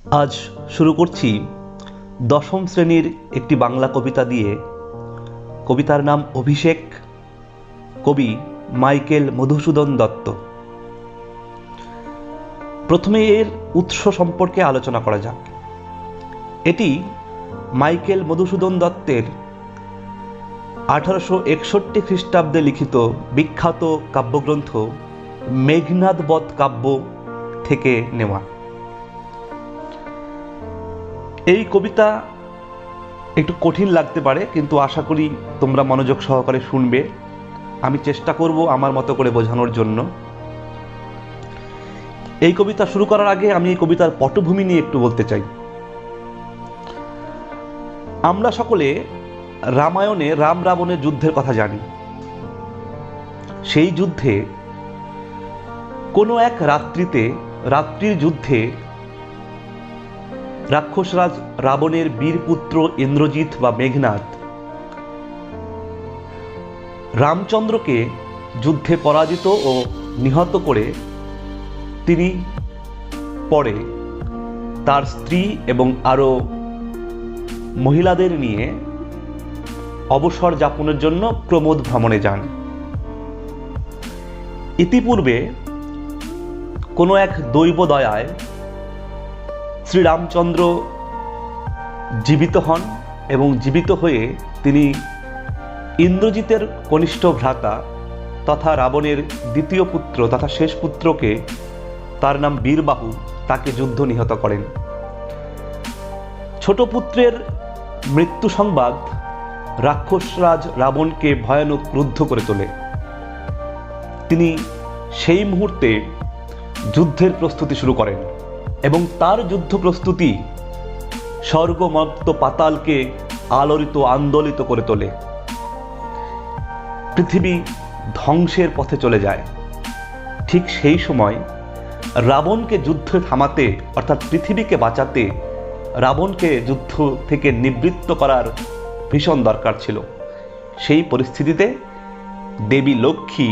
আজ শুরু করছি দশম শ্রেণীর একটি বাংলা কবিতা দিয়ে। কবিতার নাম অভিষেক, কবি মাইকেল মধুসূদন দত্ত। প্রথমে এর উৎস সম্পর্কে আলোচনা করা যাক। এটি মাইকেল মধুসূদন দত্তের 1861 খ্রিস্টাব্দে লিখিত বিখ্যাত কাব্যগ্রন্থ মেঘনাদ বধ কাব্য থেকে নেওয়া। এই কবিতা একটু কঠিন লাগতে পারে, কিন্তু আশা করি তোমরা মনোযোগ সহকারে শুনবে। আমি চেষ্টা করব আমার মতো করে বোঝানোর জন্য। এই কবিতা শুরু করার আগে আমি এই কবিতার পটভূমি নিয়ে একটু বলতে চাই। আমরা সকলে রামায়ণে রাম রাবণের যুদ্ধের কথা জানি। সেই যুদ্ধে কোনো এক রাত্রির যুদ্ধে রাক্ষসরাজ রাবণের বীরপুত্র ইন্দ্রজিৎ বা মেঘনাদ রামচন্দ্রকে যুদ্ধে পরাজিত ও নিহত করে তিনি পরে তার স্ত্রী এবং আরো মহিলাদের নিয়ে অবসর যাপনের জন্য প্রমোদ ভ্রমণে যান। ইতিপূর্বে কোনো এক দৈব দয়ায় শ্রীরামচন্দ্র জীবিত হন এবং জীবিত হয়ে তিনি ইন্দ্রজিতের কনিষ্ঠ ভ্রাতা তথা রাবণের দ্বিতীয় পুত্র তথা শেষ পুত্রকে, তার নাম বীরবাহু, তাকে যুদ্ধ নিহত করেন। ছোট পুত্রের মৃত্যু সংবাদ রাক্ষসরাজ রাবণকে ভয়ানক ক্রুদ্ধ করে তোলে। তিনি সেই মুহূর্তে যুদ্ধের প্রস্তুতি শুরু করেন এবং তার যুদ্ধ প্রস্তুতি স্বর্গমর্ত পাতালকে আলোড়িত আন্দোলিত করে তোলে। পৃথিবী ধ্বংসের পথে চলে যায়। ঠিক সেই সময় রাবণকে যুদ্ধে থামাতে, অর্থাৎ পৃথিবীকে বাঁচাতে রাবণকে যুদ্ধ থেকে নিবৃত্ত করার ভীষণ দরকার ছিল। সেই পরিস্থিতিতে দেবী লক্ষ্মী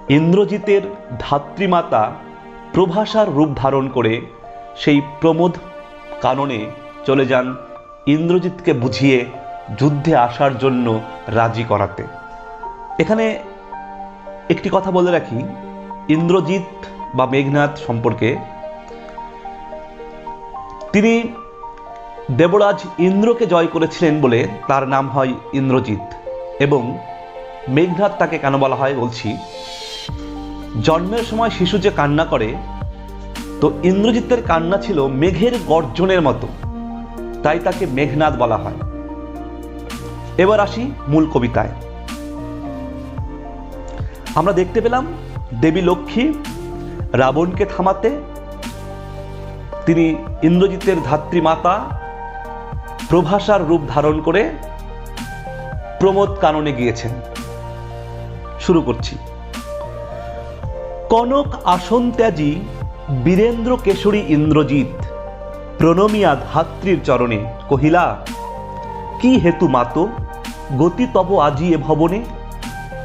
ইন্দ্রজিতের ধাত্রীমাতা প্রভাসার রূপ ধারণ করে সেই প্রমোদ কাননে চলে যান ইন্দ্রজিৎকে বুঝিয়ে যুদ্ধে আসার জন্য রাজি করাতে। এখানে একটি কথা বলে রাখি ইন্দ্রজিৎ বা মেঘনাদ সম্পর্কে। তিনি দেবরাজ ইন্দ্রকে জয় করেছিলেন বলে তার নাম হয় ইন্দ্রজিৎ। এবং মেঘনাদ তাকে কেন বলা হয় বলছি। জন্মের সময় শিশু যে কান্না করে, তো ইন্দ্রজিতের কান্না ছিল মেঘের গর্জনের মতো, তাই তাকে মেঘনাদ বলা হয়। এবার আসি মূল কবিতায়। আমরা দেখতে পেলাম দেবী লক্ষ্মী রাবণকে থামাতে তিনি ইন্দ্রজিতের ধাত্রীমাতা প্রভাসার রূপ ধারণ করে প্রমোদ কাননে গিয়েছেন। শুরু করছি। কনক আসন ত্যাজি বীরেন্দ্র কেশরী ইন্দ্রজিৎ প্রণমিয়া ধাত্রীর চরণে কহিলা, কি হেতু মাত গতি তব আজি এ ভবনে,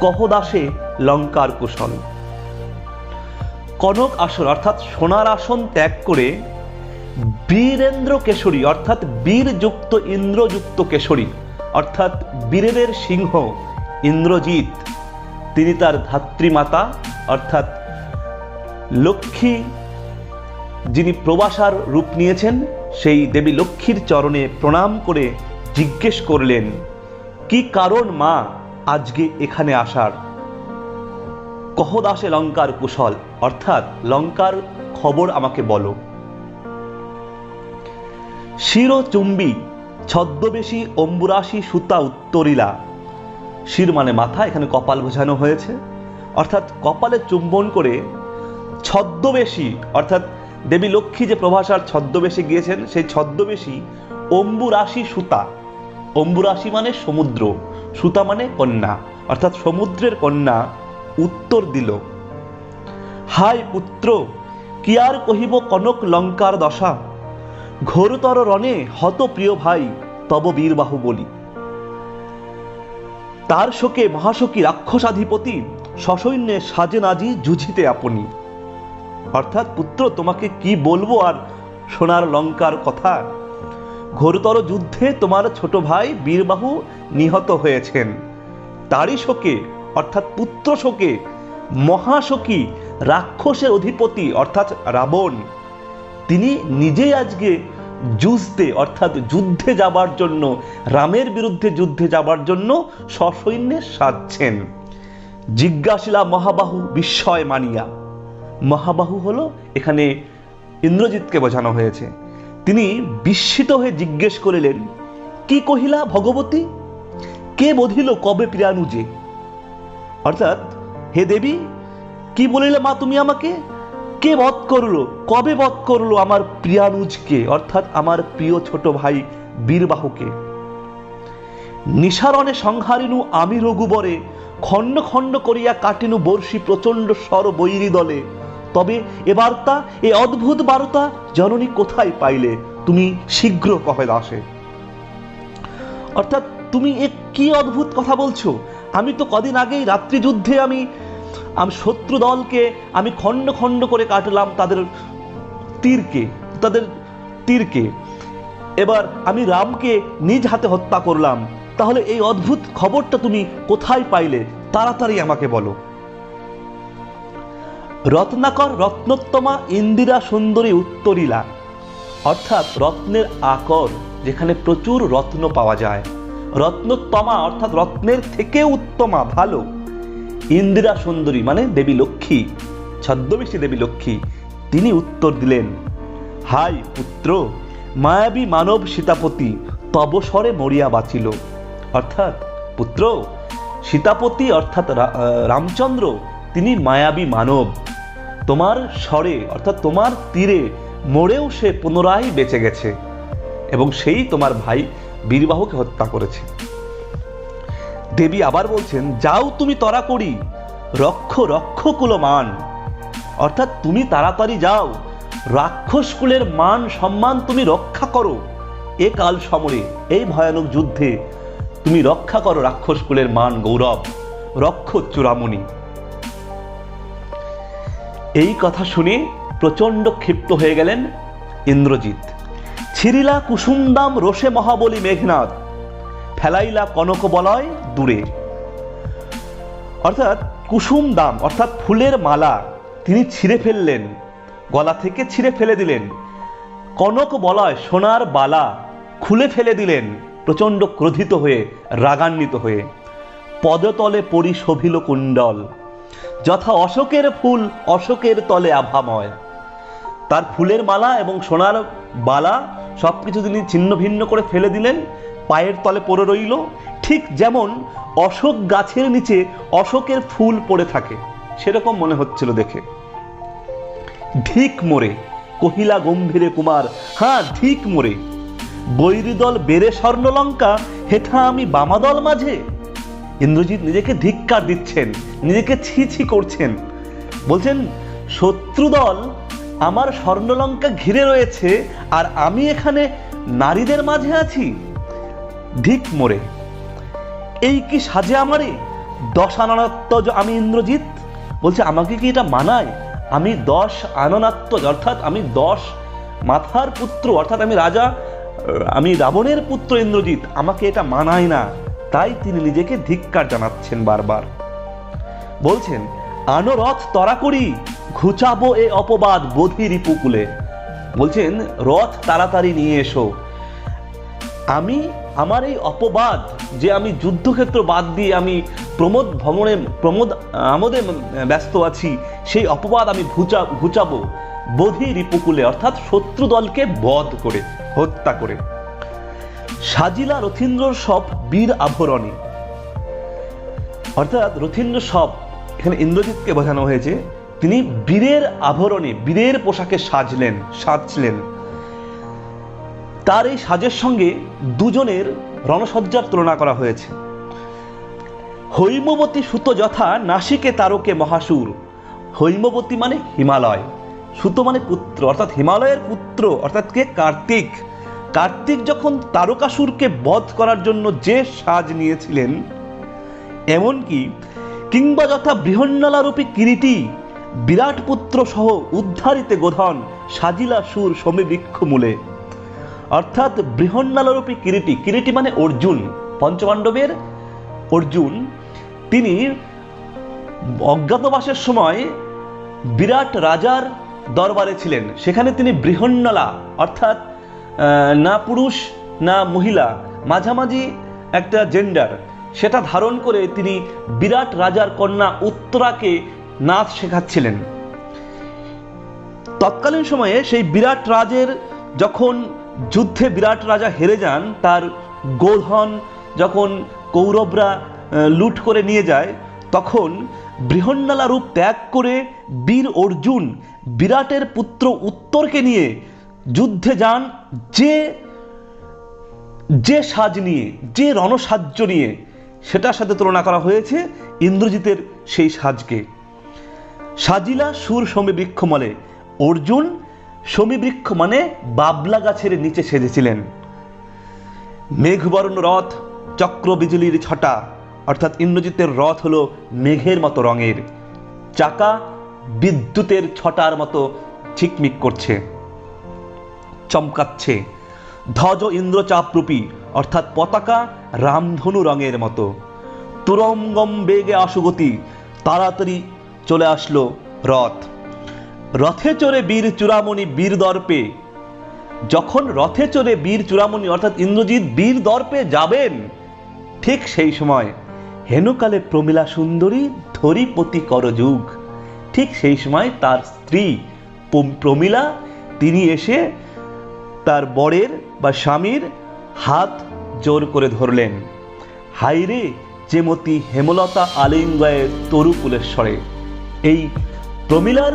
কহদাসে লঙ্কার কুশল। কনক আসন অর্থাৎ সোনার আসন ত্যাগ করে বীরেন্দ্র কেশরী অর্থাৎ বীরযুক্ত ইন্দ্রযুক্ত কেশরী অর্থাৎ বীরের সিংহ ইন্দ্রজিৎ, তিনি তার ধাত্রীমাতা অর্থাৎ লক্ষ্মী, যিনি প্রভাসার রূপ নিয়েছেন, সেই দেবী লক্ষ্মীর চরণে প্রণাম করে জিজ্ঞেস করলেন, কি কারণ মা আজকে এখানে আসার। কহদাসে লঙ্কার কুশল অর্থাৎ লঙ্কার খবর আমাকে বলো। শিরচুম্বী ছদ্মবেশী অম্বুরাশি সুতা উত্তরিলা। শির মানে মাথা, এখানে কপাল বোঝানো হয়েছে, অর্থাৎ কপালে চুম্বন করে ছদ্মবেশী অর্থাৎ দেবী লক্ষ্মী যে প্রভাসার ছদ্মবেশে গিয়েছেন, সেই ছদ্মবেশী অম্বুরাশি সুতা, অম্বুরাশি মানে সমুদ্র, সুতা মানে কন্যা অর্থাৎ সমুদ্রের কন্যা উত্তর দিল, হায় পুত্র কি আর কহিব কনক লঙ্কার দশা, ঘোরতর রণে হত প্রিয় ভাই তব বীরবাহু বলি। তার শোকে মহাশোকী রাক্ষসাধিপতি সসৈন্যে সাজেন আজি যুঝিতে আপনি। অর্থাৎ পুত্র তোমাকে কি বলবো, আর সোনার লঙ্কার কথা? ঘোরতর যুদ্ধে তোমার ছোট ভাই বীরবাহু নিহত হয়েছেন। তারই শোকে অর্থাৎ পুত্র শোকে মহাশোকী রাক্ষসের অধিপতি অর্থাৎ রাবণ তিনি নিজেই আজকে যুদ্ধে অর্থাৎ যুদ্ধে যাবার জন্য, রামের বিরুদ্ধে যুদ্ধে যাবার জন্য সসৈন্যে সাজছেন। জিজ্ঞাসিলা মহাবাহু বিস্ময় মানিয়া। মহাবাহু হলো এখানে ইন্দ্রজিৎকে বোঝানো হয়েছে। তিনি বিস্মিত হয়ে জিজ্ঞেস করিলেন, কি কহিলা ভগবতী? কে বধিল কবে প্রিয়ানুজে? অর্থাৎ হে দেবী, কি বলিলে মা তুমি আমাকে? কে বধ করলো, কবে বধ করলো আমার প্রিয়ানুজকে অর্থাৎ আমার প্রিয় ছোট ভাই বীরবাহুকে? নিসারণে সংহারিনু আমি রঘুবরে, খণ্ড খণ্ড করিয়া কাটিনু বর্ষি প্রচণ্ড স্বর বৈরী দলে। তবে এ বার্তা, এ অদ্ভুত বার্তা জননী কোথায় পাইলে? তুমি শীঘ্র কহে দাসে। অর্থাৎ তুমি এ কি অদ্ভুত কথা বলছো? আমি তো কদিন আগেই রাত্রি যুদ্ধে আমি শত্রু দলকে আমি খণ্ড খণ্ড করে কাটলাম তাদের তীরকে। এবার আমি রামকে নিজ হাতে হত্যা করলাম। তাহলে এই অদ্ভুত খবরটা তুমি কোথায় পাইলে? তাড়াতাড়ি আমাকে বলো। রত্নাকর রত্নোত্তমা ইন্দিরা সুন্দরী উত্তরিলা। অর্থাৎ রত্নের আকর, যেখানে প্রচুর রত্ন পাওয়া যায়। রত্নোত্তমা অর্থাৎ রত্নের থেকে উত্তমা, ভালো। ইন্দিরা সুন্দরী মানে দেবী লক্ষ্মী, ছদ্মবেশী দেবী লক্ষ্মী, তিনি উত্তর দিলেন, হাই পুত্র, মায়াবী মানব সীতাপতি তবস্বরে মরিয়া বাঁচিল। অর্থাৎ পুত্র, সীতাপতি অর্থাৎ রামচন্দ্র তিনি মায়াবী মানব, তোমার স্বরে অর্থাৎ তোমার তীরে মরেও সে পুনরায় বেঁচে গেছে এবং সেই তোমার ভাই বীরবাহুকে হত্যা করেছে। দেবী আবার বলছেন, যাও তুমি তরা করি, রক্ষ কুলমান। অর্থাৎ তুমি তাড়াতাড়ি যাও, রাক্ষস কুলের মান সম্মান তুমি রক্ষা করো। এ কাল সমরে, এই ভয়ানক যুদ্ধে তুমি রক্ষা করো রাক্ষস কুলের মান গৌরব, রক্ষ চূড়ামণি। এই কথা শুনে প্রচন্ড ক্ষিপ্ত হয়ে গেলেন ইন্দ্রজিৎ। ছিরিলা কুসুমদাম রোষে মহাবলী মেঘনাদ, ফেলাইলা কনক বলয় দূরে। অর্থাৎ কুসুম দাম অর্থাৎ ফুলের মালা তিনি ছিঁড়ে ফেললেন, গলা থেকে ছিঁড়ে ফেলে দিলেন। কনক বলয় সোনার বালা খুলে ফেলে দিলেন প্রচন্ড ক্রোধিত হয়ে, রাগান্বিত হয়ে। পদতলে পরি শোভিল কুণ্ডল, যথা অশোকের ফুল অশোকের তলে আভাময়। তার ফুলের মালা এবং সোনার বালা সবকিছু তিনি ছিন্ন ভিন্ন করে ফেলে দিলেন, পায়ের তলে পড়ে রইল, ঠিক যেমন অশোক গাছের নিচে অশোকের ফুল পড়ে থাকে সেরকম মনে হচ্ছিল দেখে। ধিক মোরে কহিলা গম্ভীরে কুমার, হ্যাঁ ধিক মোরে, বৈরিদল বেড়ে স্বর্ণলঙ্কা, হেথা আমি বামাদল মাঝে। ইন্দ্রজিৎ নিজেকে ধিক্কার দিচ্ছেন, নিজেকে ছি ছি করছেন, বলছেন শত্রুদল আমার স্বর্ণলঙ্কা ঘিরে রয়েছে আর আমি এখানে নারীদের মাঝে আছি। ধিক মোরে, এই কি সাজে আমারে? দশাননাত্মজ আমি ইন্দ্রজিৎ। বলছে আমাকে কি এটা মানায়? আমি 10 আননাত্মজ অর্থাৎ আমি 10 মাথার পুত্র, অর্থাৎ আমি রাজা, আমি রাবণের পুত্র ইন্দ্রজিৎ, আমাকে এটা মানায় না। তাই তিনি নিজেকে ধিক্কার জানাচ্ছেন বারবার। বলছেন আনো রথ তরা করি, ঘুচাবো এ অপবাদ বোধি রিপুকুলে। বলছেন রথ তাড়াতাড়ি নিয়ে এসো, আমি আমার এই অপবাদ যে আমি যুদ্ধক্ষেত্র বাদ দিয়ে আমি আমোদে ব্যস্ত আছি, সেই অপবাদ আমি ঘুচাবো বোধি রিপুকুলে অর্থাৎ শত্রু দলকে বধ করে, হত্যা করে। সাজিলা রথীন্দ্র সব বীর আভরণী। অর্থাৎ রথীন্দ্র সব এখানে ইন্দ্রজিৎকে বোঝানো হয়েছে, তিনি বীরের আভরণে বীরের পোশাকে সাজলেন। তার এই সাজের সঙ্গে দুজনের রণসজ্জার তুলনা করা হয়েছে। হৈমবতী সুত যথা নাসিকে তারকে মহাসুর। হৈমবতী মানে হিমালয়, সুত মানে পুত্র অর্থাৎ হিমালয়ের পুত্র, অর্থাৎ কে? কার্তিক। কার্তিক যখন তারকাসুরকে বধ করার জন্য যে সাজ নিয়েছিলেন, এমনকি কিংবা যথা বৃহন্নলারূপী কিরীটী বিরাট পুত্র সহ উদ্ধারিতে গোধন সাজিলা সুর সমীবৃক্ষ মূলে। অর্থাৎ বৃহন্নলারূপী কিরীটি, কিরীটি মানে অর্জুন, পঞ্চপাণ্ডবের অর্জুন, তিনি অজ্ঞাতবাসের সময় বিরাট রাজার দরবারে ছিলেন। সেখানে তিনি বৃহন্নলা অর্থাৎ না পুরুষ না মহিলা, মাঝামাঝি একটা জেন্ডার, সেটা ধারণ করে তিনি বিরাট রাজার কন্যা উত্তরাকে নাচ শেখাচ্ছিলেন। তৎকালীন সময়ে সেই বিরাট রাজের যখন যুদ্ধে বিরাট রাজা হেরে যান, তার গোধন যখন কৌরবরা লুট করে নিয়ে যায়, তখন বৃহন্নলা রূপ ত্যাগ করে বীর অর্জুন বিরাটের পুত্র উত্তরকে নিয়ে যুদ্ধে যান, যে সাজ নিয়ে, যে রণসাজ্য নিয়ে, সেটার সাথে তুলনা করা হয়েছে ইন্দ্রজিতের সেই সাজকে। সাজিলা সুর সমীবৃক্ষ মলে, অর্জুন সমীবৃক্ষ মানে বাবলা গাছের নিচে সেজেছিলেন। মেঘবর্ণ রথ চক্র বিজুলির ছটা, অর্থাৎ ইন্দ্রজিতের রথ হলো মেঘের মতো রঙের, চাকা বিদ্যুতের ছটার মতো ঝিকমিক করছে, চমকাচ্ছে। ধ্বজ ইন্দ্রচাপরূপী, অর্থাৎ পতাকা রামধনু রঙের মতো। তুরঙ্গম বেগে আশুগতি, তাড়াতাড়ি চলে আসলো রথ। রথে চড়ে বীর চূড়ামণি বীর দর্পে, যখন রথে চড়ে বীর চূড়ামণি অর্থাৎ ইন্দ্রজিৎ বীর দর্পে যাবেন, ঠিক সেই সময় হেনুকালে প্রমীলা সুন্দরী ধরিপতি করযুগ, ঠিক সেই সময় তার স্ত্রী প্রমীলা তিনি এসে তার বরের বা স্বামীর হাত জোর করে ধরলেন। হাইরে যেমতি হেমলতা আলিঙ্গয়ে তরু কুলেশ্বরে। এই প্রমীলার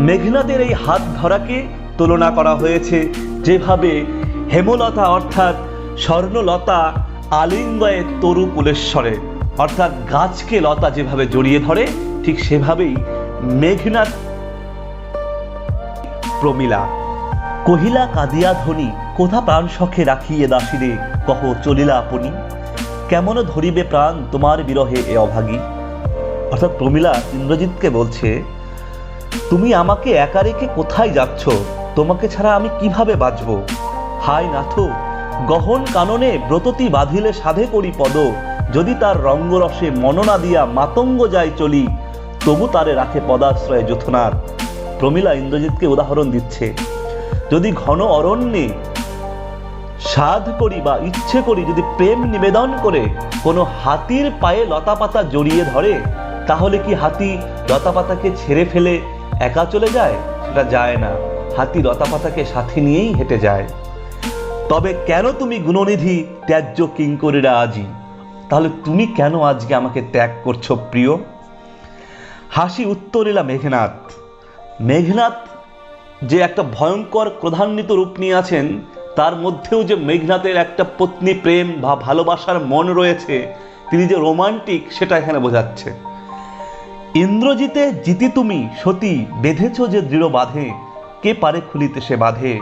মেঘনাদের এই হাত ধরাকে তুলনা করা হয়েছে যেভাবে হেমলতা অর্থাৎ স্বর্ণলতা আলিঙ্গয়ে তরু কুলেশ্বরে, অর্থাৎ গাছকে লতা যেভাবে জড়িয়ে ধরে, ঠিক সেভাবেই মেঘনাদ প্রমীলা। কহিলা কাঁদিয়া ধ্বনি, কোথা প্রাণ সখে রাখিয়ে দাসীরে, কহ চলিলা আপনি, কেমন ধরিবে প্রাণ তোমার বিরহে এ অভাগী। অর্থাৎ প্রমীলা ইন্দ্রজিৎকে বলছে, তুমি আমাকে একা রেখে কোথায় যাচ্ছ, তোমাকে ছাড়া আমি কিভাবে বাঁচব। হায় নাথ, গহন কাননে ব্রততি বাঁধিলে সাধে করি পদ, যদি তার রঙ্গরসে মননা দিয়া মাতঙ্গ যায় চলি, তবু তারে রাখে পদাশ্রয়ে যথনাথ। প্রমীলা ইন্দ্রজিৎকে উদাহরণ দিচ্ছে, যদি ঘন অরণ্যে সাধ করি বা ইচ্ছে করি, যদি প্রেম নিবেদন করে কোনো হাতির পায়ে লতাপাতা জড়িয়ে ধরে, তাহলে কি হাতি লতাপাতাকে ছেড়ে ফেলে একা চলে যায়? সেটা যায় না, হাতি লতাপাতাকে সাথে নিয়েই হেঁটে যায়। তবে কেন তুমি গুণনিধি ত্যায্য কিঙ্করীরা আজি, তাহলে তুমি কেন আজকে আমাকে ত্যাগ করছো প্রিয়? হাসি উত্তরিলা মেঘনাদ। মেঘনাদ যে একটা ভয়ঙ্কর ক্রোধান্বিত রূপ নিয়ে আছেন, তার মধ্যেও যে মেঘনাদের একটা পত্নী প্রেম বা ভালোবাসার মন রয়েছে, তিনি যে রোমান্টিক, সেটা এখানে বোঝাচ্ছে। ইন্দ্রজিতে জিতি তুমি সতী, বেঁধেছ যে দৃঢ় বাঁধে, কে পারে খুলিতে সে বাঁধে।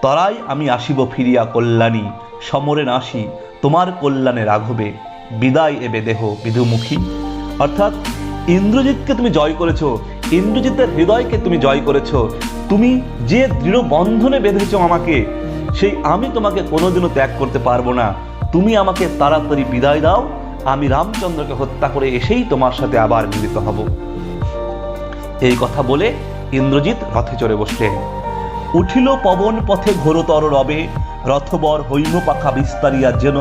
তরাই আমি আসিব ফিরিয়া কল্যাণী, সমরে নাসি তোমার কল্যাণে রাঘবে, বিদায় এবে দেহ বিধুমুখী। অর্থাৎ ইন্দ্রজিৎকে তুমি জয় করেছ, ইন্দ্রজিতের হৃদয়কে তুমি জয় করেছ, তুমি যে দৃঢ় বন্ধনে বেঁধেছ আমাকে, সেই আমি তোমাকে কোনোদিনও ত্যাগ করতে পারবো না। তুমি আমাকে তাড়াতাড়ি বিদায় দাও, আমি রামচন্দ্রকে হত্যা করে এসেই তোমার সাথে আবার মিলিত হব। এই কথা বলে ইন্দ্রজিৎ রথে চড়ে বসলেন। উঠিল পবন পথে ঘোরতর রবে, রথবর হৈম পাখা বিস্তারিয়া যেন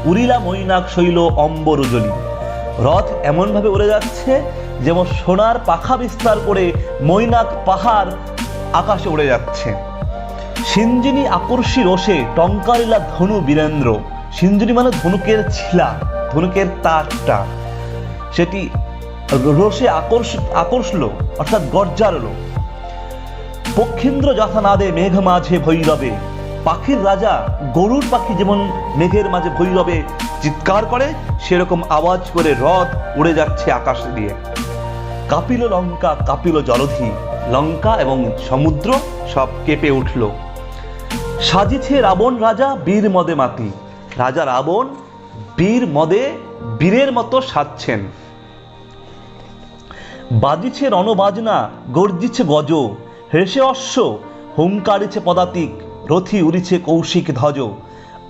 উড়িলা মৈনাক শৈল অম্বরজলি। রথ এমনভাবে উড়ে যাচ্ছে যেমন সোনার পাখা বিস্তার করে মৈনাক পাহাড় আকাশে উড়ে যাচ্ছে। সিঞ্জিনী আকর্ষী রোষে টঙ্কারিলা ধনু বীরেন্দ্র। সিঞ্জিনী মানে ধনুকের ছিলা, ধনুকের তারটা, সেটি রোষে আকর্ষল অর্থাৎ গর্জারল। পক্ষীন্দ্র যথা নাদে মেঘ মাঝে ভৈরবে। পাখির রাজা গরুর পাখি যেমন মেঘের মাঝে ভৈরবে চিৎকার করে, সেরকম আওয়াজ করে রথ উড়ে যাচ্ছে আকাশ দিয়ে। কাঁপিল লঙ্কা কাঁপিল জলধি, লঙ্কা এবং সমুদ্র সব কেঁপে উঠল। সাজিছে রাবণ রাজা বীর মদে মাতি। রাজা রাবণ বীর মদে বীরের মতো সাজছেন। বাজিছে রণবাজনা, গর্জিছে গজ, হেসে অশ্ব, হুঙ্কারিছে পদাতিক, রথি উড়িছে কৌশিক ধ্বজ,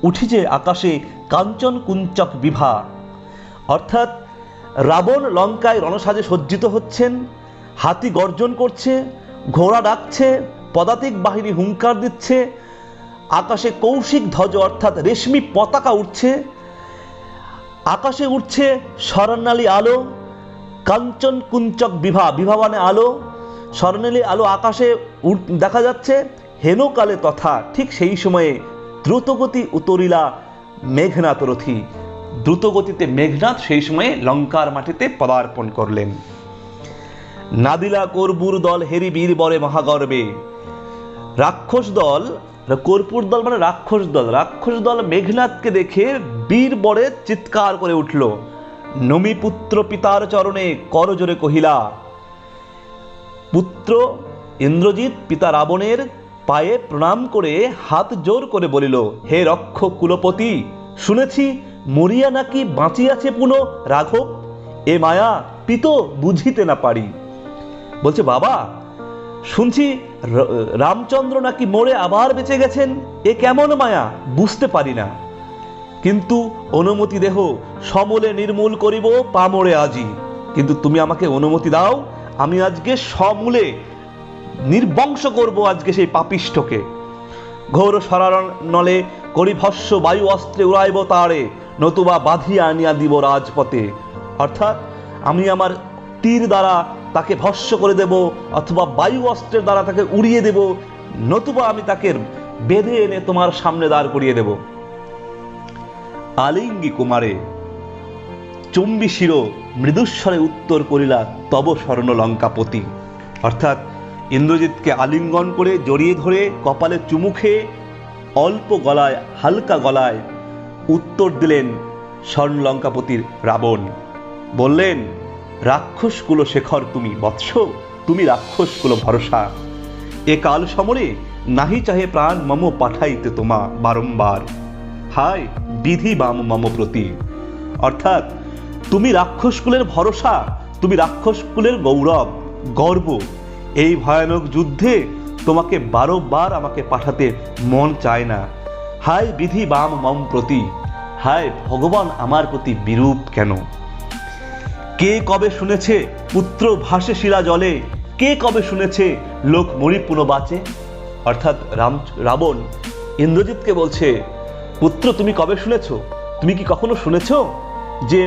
উঠিছে আকাশে কাঞ্চন কুঞ্চক বিভা। অর্থাৎ রাবণ লঙ্কায় রণসাজে সজ্জিত হচ্ছেন, হাতি গর্জন করছে, ঘোড়া ডাকছে, পদাতিক বাহিনী হুঙ্কার দিচ্ছে, আকাশে কৌশিক ধ্বজ অর্থাৎ রেশমি পতাকা উঠছে, আকাশে উঠছে স্বর্ণালী আলো, কাঞ্চন কুঞ্চক বিভা, বিভা মানে আলো, স্বর্ণালী আলো আকাশে দেখা যাচ্ছে। হেনকালে তথা, ঠিক সেই সময়ে দ্রুতগতি উতরিলা মেঘনাথ রথী, দ্রুতগতিতে মেঘনাথ সেই সময়ে লঙ্কার মাটিতে পদার্পণ করলেন। নাদিলা কর্পূর দল হেরি বীর বরে মহাগর্বে, রাক্ষস দল, কর্পূর দল মানে রাক্ষস দল, রাক্ষস দল মেঘনাথকে দেখে বীর বরে চিৎকার করে উঠল। নমি পুত্র পিতার চরণে করজোরে কহিলা, পুত্র ইন্দ্রজিৎ পিতা রাবণের পায়ে প্রণাম করে হাত জোর করে বলিল, হে রক্ষক কুলপতি, শুনেছি মরিয়া নাকি বাঁচিয়াছে পুনঃ রাঘব, এ মায়া পিত বুঝিতে না পারি। বলছে বাবা, শুনছি রামচন্দ্র নাকি মরে আবার বেঁচে গেছেন, এ কেমন মায়া বুঝতে পারি না, কিন্তু অনুমতি দেহ সমূলে নির্মূল করিব পামরে আজি। কিন্তু তুমি আমাকে অনুমতি দাও, আমি আজকে সমূলে নির্বংশ করব আজকে সেই পাপিষ্ঠকে। ঘোর সরানলে করি ভস্য বায়ু অস্ত্রে উড়াইব তারে, নতুবা বাঁধিয়া আনিয়া দিব রাজপথে। অর্থাৎ আমি আমার তীর দ্বারা তাকে ভস্য করে দেব, অথবা বায়ু অস্ত্রের দ্বারা তাকে উড়িয়ে দেব, নতুবা আমি তাকে বেঁধে এনে তোমার সামনে দাঁড় করিয়ে দেব। আলিঙ্গি কুমারে চুম্বি শির মৃদুস্বরে উত্তর করিলা তব স্বর্ণ লঙ্কাপতি। অর্থাৎ ইন্দ্রজিৎকে আলিঙ্গন করে জড়িয়ে ধরে কপালে চুমু খেয়ে অল্প গলায়, হালকা গলায় উত্তর দিলেন স্বর্ণ লঙ্কাপতির রাবণ। বললেন, রাক্ষস কুল শেখর তুমি বৎস, তুমি রাক্ষস কুল ভরসা, এ কাল সমরে নাহি চাহে প্রাণ মম পাঠাইতে তোমা বারংবার, হায় বিধি বাম মম প্রতি। অর্থাৎ তুমি রাক্ষস কুলের ভরসা, তুমি রাক্ষস কুলের গৌরব, গর্ব, এই ভয়ানক যুদ্ধে তোমাকে বারবার আমাকে পাঠাতে মন চায় না, হায় বিধি বাম মম প্রতি, হায় ভগবান আমার প্রতি বিরূপ কেন। কে কবে শুনেছে পুত্র ভাসে শিলা জলে, কে কবে শুনেছে লোক মরি পুনঃ বাঁচে। অর্থাৎ রাবণ ইন্দ্রজিৎকে বলছে, পুত্র তুমি কবে শুনেছ, তুমি কি কখনো শুনেছ যে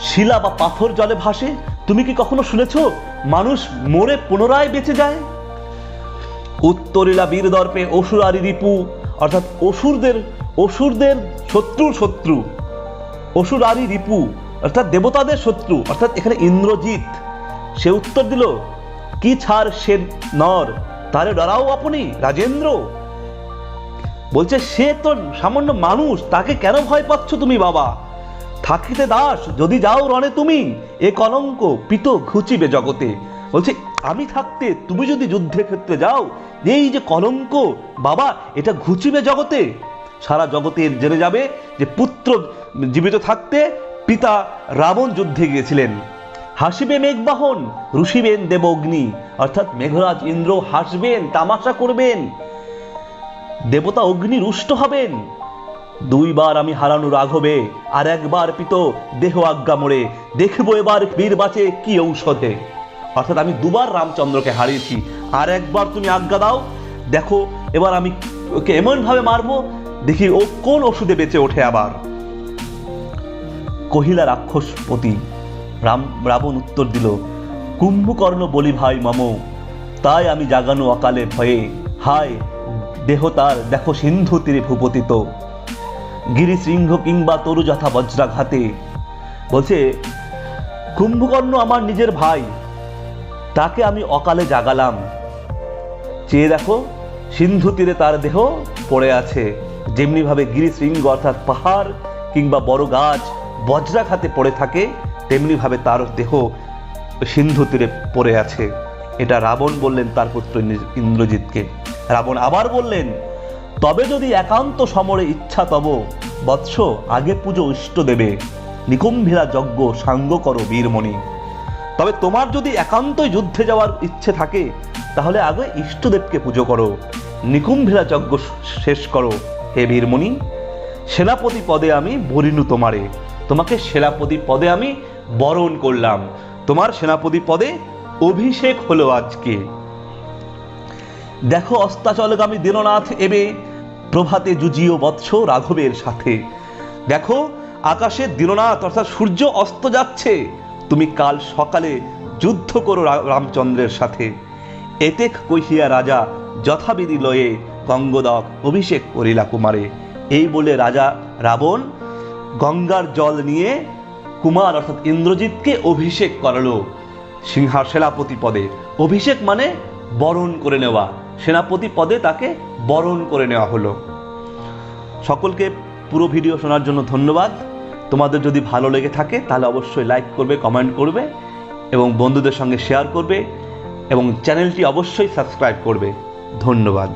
শিলা বা পাথর জলে ভাসে? তুমি কি কখনো শুনেছ মানুষ মরে পুনরায় বেঁচে যায়? উত্তরিলা বীর দর্পে অসুরারি রিপু, অর্থাৎ অসুরদের শত্রুর শত্রু, অসুরারি রিপু অর্থাৎ দেবতাদের শত্রু, অর্থাৎ এখানে ইন্দ্রজিৎ, সে উত্তর দিল, কি ছাড় সে নর, তারে ডরাও আপনি রাজেন্দ্র। বলছে সে তো সামান্য মানুষ, তাকে কেন ভয় পাচ্ছ তুমি বাবা? থাকিতে দাস যদি যাও রণে তুমি, এ কলঙ্ক পিত ঘুচিবে জগতে। বলছে আমি থাকতে তুমি যদি যুদ্ধের ক্ষেত্রে যাও, এই যে কলঙ্ক বাবা, এটা ঘুচিবে জগতে, সারা জগতে জেনে যাবে যে পুত্র জীবিত থাকতে পিতা রাবণ যুদ্ধে গিয়েছিলেন। হাসিবে মেঘবাহন রুষিবেন দেব অগ্নি, অর্থাৎ মেঘরাজ ইন্দ্র হাসবেন, তামাশা করবেন, দেবতা অগ্নি রুষ্ট হবেন। দুইবার আমি হারানো রাঘবে, আর একবার পিত দেহ আজ্ঞা মোড়ে, দেখবো এবার বীর বাঁচে কি ঔষধে। অর্থাৎ আমি দুবার রামচন্দ্রকে হারিয়েছি, আর একবার তুমি আজ্ঞা দাও, দেখো এবার আমি ওকে এমন ভাবে মারবো, দেখি ও কোন ওষুধে বেঁচে ওঠে আবার। কহিলা রাক্ষসপতি। রাবণ উত্তর দিল, কুম্ভকর্ণ বলি ভাই মম, তাই আমি জাগানো অকালে ভয়ে, হায় দেহ তার দেখো সিন্ধু তীরে ভূপতিত, গিরিশৃঙ্গ কিংবা তরু যথা বজ্রাঘাতে। বলছে কুম্ভকর্ণ আমার নিজের ভাই, তাকে আমি অকালে জাগালাম, চেয়ে দেখো সিন্ধু তীরে তার দেহ পড়ে আছে, যেমনি ভাবে গিরিশৃঙ্গ অর্থাৎ পাহাড় কিংবা বড় গাছ বজ্রাঘাতে পড়ে থাকে, তেমনি ভাবে তার দেহ সিন্ধু তীরে পড়ে আছে। এটা রাবণ বললেন তার পুত্র ইন্দ্রজিৎকে। রাবণ আবার বললেন, তবে যদি একান্ত সমরে ইচ্ছা তব বৎস, আগে পুজো ইষ্ট দেবে, নিকুম্ভীরা যজ্ঞ সাঙ্গ করো বীরমণি। তবে তোমার যদি একান্তই যুদ্ধে যাওয়ার ইচ্ছে থাকে তাহলে আগে ইষ্টদেবকে পুজো করো, নিকুম্ভেলা যজ্ঞ শেষ করো। হে বীরমণি, সেনাপতি পদে আমি বরিনু তোমারে, তোমাকে সেনাপতি পদে আমি বরণ করলাম, তোমার সেনাপতি পদে অভিষেক হলো আজকে। দেখো অস্তাচলগামী দীননাথ এবে, প্রভাতে জুজিও বৎস রাঘবের সাথে। দেখো আকাশে দীননাথ অর্থাৎ সূর্য অস্ত যাচ্ছে, তুমি কাল সকালে যুদ্ধ করো রামচন্দ্রের সাথে। এতেক কহিয়া রাজা যথাবিধি লয়ে গঙ্গোদক অভিষেক করিলা কুমারে। এই বলে রাজা রাবণ গঙ্গার জল নিয়ে কুমার অর্থাৎ ইন্দ্রজিৎকে অভিষেক করালো সেনাপতি পদে। অভিষেক মানে বরণ করে নেওয়া, সেনাপতি পদে তাকে বরণ করে নেওয়া হলো। সকলকে পুরো ভিডিও শোনার জন্য ধন্যবাদ। তোমাদের যদি ভালো লেগে থাকে তাহলে অবশ্যই লাইক করবে, কমেন্ট করবে এবং বন্ধুদের সঙ্গে শেয়ার করবে এবং চ্যানেলটি অবশ্যই সাবস্ক্রাইব করবে। ধন্যবাদ।